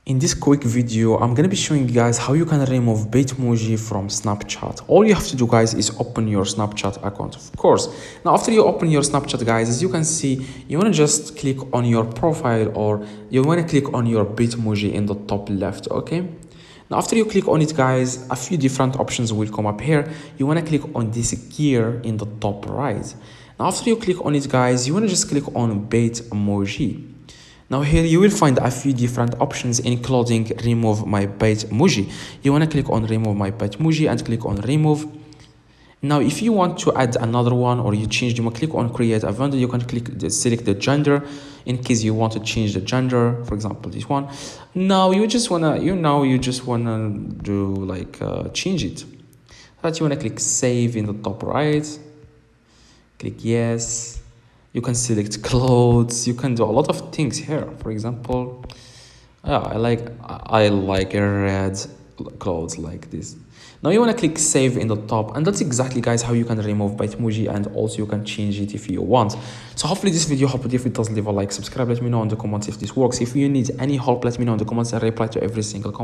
In this quick video, I'm gonna be showing you guys how you can remove Bitmoji from Snapchat. All you have to do, guys, is open your Snapchat account, of course. Now, after you open your Snapchat, guys, as you can see, you wanna just click on your profile or you wanna click on your Bitmoji in the top left, okay? Now, after you click on it, guys, a few different options will come up here. You wanna click on this gear in the top right. Now, after you click on it, guys, you wanna just click on Bitmoji. Now here you will find a few different options including remove my Bitmoji. You want to click on remove my Bitmoji and click on remove. Now if you want to add another one or you change, you want to click on create a vendor. You can select the gender in case you want to change the gender, for example this one. Now you just wanna do like change it. That you wanna click save in the top right, click yes. You can select clothes. You can do a lot of things here. For example, I like red clothes like this. Now you want to click save in the top, and that's exactly, guys, how you can remove Bitmoji, and also you can change it if you want. So hopefully this video helped. If it does, leave a like, subscribe, let me know in the comments if this works. If you need any help, let me know in the comments. I reply to every single comment.